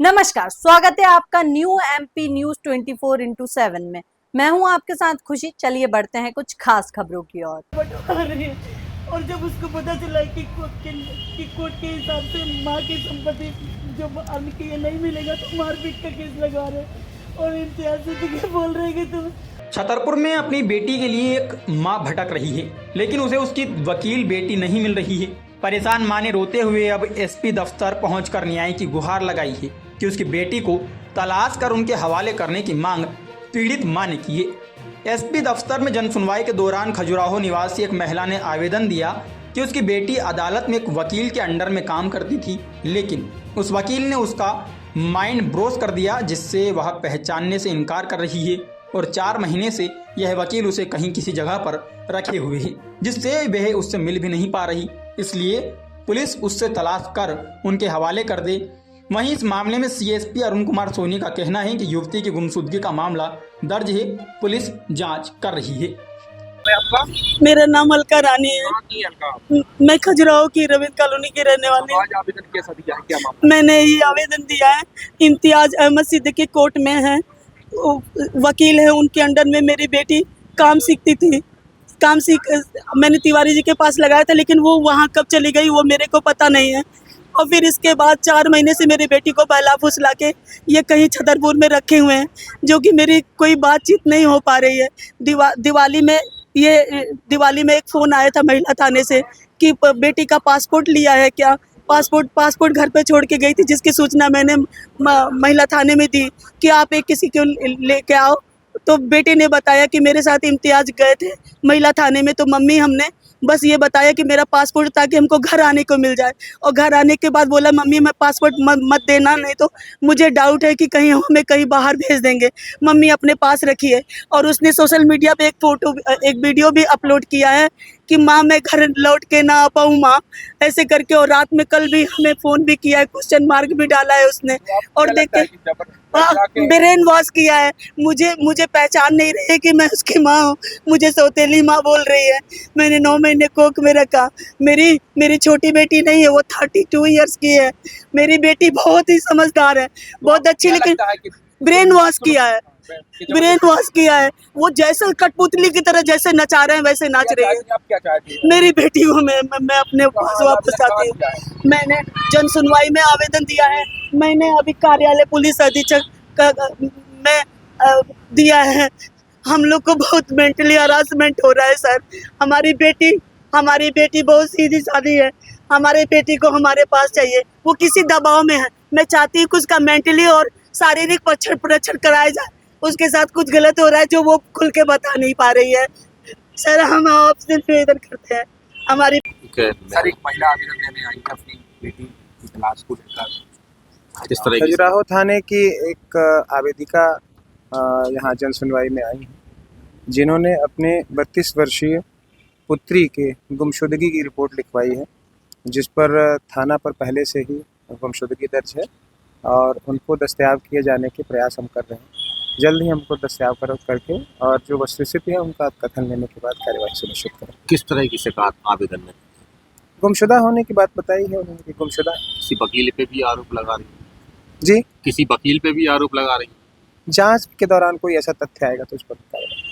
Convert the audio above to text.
नमस्कार, स्वागत है आपका न्यू एमपी न्यूज 24x7 में। मैं हूं आपके साथ खुशी। चलिए बढ़ते हैं कुछ खास खबरों की ओर। और जब उसको पता चला कि कोर्ट के हिसाब से माँ की संपत्ति जो अर्न की है नहीं मिलेगा तो मारपीट का केस लगा रहे और इम्तियाज सिद्दीकी बोल रहे कि तुम। छतरपुर में अपनी बेटी के लिए एक मां भटक रही है, लेकिन उसे उसकी वकील बेटी नहीं मिल रही है। परेशान मां ने रोते हुए अब एसपी दफ्तर पहुंचकर न्याय की गुहार लगाई है कि उसकी बेटी को तलाश कर उनके हवाले करने की मांग पीड़ित मां ने की है। एसपी दफ्तर में जन सुनवाई के दौरान खजुराहो निवासी एक महिला ने आवेदन दिया कि उसकी बेटी अदालत में एक वकील के अंडर में काम करती थी, लेकिन उस वकील ने उसका माइंड ब्रोस कर दिया, जिससे वह पहचानने से इनकार कर रही है और 4 महीने से यह वकील उसे कहीं किसी जगह पर रखे हुए है, जिससे वह उससे मिल भी नहीं पा रही। इसलिए पुलिस उससे तलाश कर उनके हवाले कर दे। वहीं इस मामले में सीएसपी अरुण कुमार सोनी का कहना है कि युवती की गुमशुदगी का मामला दर्ज है, पुलिस जांच कर रही है। मेरा नाम अलका रानी है। मैं खजुराहो की रवींद्र कॉलोनी की रहने वाली हूँ। आवेदन कैसा दिया है, क्या मामला? मैंने ये आवेदन दिया है, इम्तियाज अहमद सिद्दीकी कोर्ट में है, वकील है, उनके अंडर में मेरी बेटी काम सीखती थी। मैंने तिवारी जी के पास लगाया था, लेकिन वो वहाँ कब चली गई वो मेरे को पता नहीं है। और फिर इसके बाद 4 महीने से मेरी बेटी को बहला फुसला के ये कहीं छतरपुर में रखे हुए हैं, जो कि मेरी कोई बातचीत नहीं हो पा रही है। दिवाली में एक फ़ोन आया था महिला थाने से कि बेटी का पासपोर्ट लिया है क्या। पासपोर्ट घर पे छोड़ के गई थी, जिसकी सूचना मैंने महिला थाने में दी कि आप एक किसी को लेके आओ। तो बेटे ने बताया कि मेरे साथ इम्तियाज गए थे महिला थाने में, तो मम्मी हमने बस ये बताया कि मेरा पासपोर्ट, ताकि हमको घर आने को मिल जाए। और घर आने के बाद बोला मम्मी मैं पासपोर्ट मत देना, नहीं तो मुझे डाउट है कि कहीं हमें कहीं बाहर भेज देंगे। मम्मी अपने पास रखी है। और उसने सोशल मीडिया पे एक वीडियो भी अपलोड किया है कि माँ मैं घर लौट के ना आ पाऊँ माँ, ऐसे करके। और रात में कल भी हमें फ़ोन भी किया है, क्वेश्चन मार्क भी डाला है उसने। और देखते ब्रेन वॉश किया है। मुझे पहचान नहीं रही है कि मैं उसकी माँ हूँ। मुझे सौतेली माँ बोल रही है। मैंने 9 महीने कोख में रखा। मेरी छोटी बेटी नहीं है, वो 32 इयर्स की है। मेरी बेटी बहुत ही समझदार है, बहुत अच्छी, लेकिन ब्रेन वॉश किया है। वो जैसे कठपुतली की तरह जैसे नचा रहे हैं वैसे नाच रही है। आप क्या चाहती हैं? मेरी बेटी को मैं अपने पास वापस चाहती हूँ। मैंने जन सुनवाई में आवेदन दिया है। मैंने अभी कार्यालय पुलिस अधीक्षक में दिया है। हम लोग को बहुत मेंटली हरासमेंट हो रहा है सर। हमारी बेटी बहुत सीधी सादी है। हमारी बेटी को हमारे पास चाहिए। वो किसी दबाव में है। मैं चाहती हूँ कि उसका मेंटली और शारीरिक परीक्षण कराया जाए। उसके साथ कुछ गलत हो रहा है जो वो खुल के बता नहीं पा रही है। सर हम आपसे निवेदन करते हैं। हमारी सर एक महिला आवेदन देने आई है अपनी बेटी की तलाश को लेकर, किस तरह की? खजुराहो थाने की एक आवेदिका यहाँ जन सुनवाई में आई है, जिन्होंने अपने 32 वर्षीय पुत्री के गुमशुदगी की रिपोर्ट लिखवाई है, जिस पर थाना पर पहले से ही गुमशुदगी दर्ज है और उनको दस्तयाब किए जाने के प्रयास हम कर रहे हैं। जल्द ही हमको दस्तयाब करके और जो वस्तुस्थिति है उनका कथन लेने के बाद कार्यवाही सुनिश्चित करें। किस तरह की शिकायत आवेदन में? गुमशुदा होने की बात बताई है उन्होंने कि गुमशुदा। किसी वकील पे भी आरोप लगा रही है? जी, किसी वकील पे भी आरोप लगा रही है? जांच के दौरान कोई ऐसा तथ्य आएगा तो उस पर कार्रवाई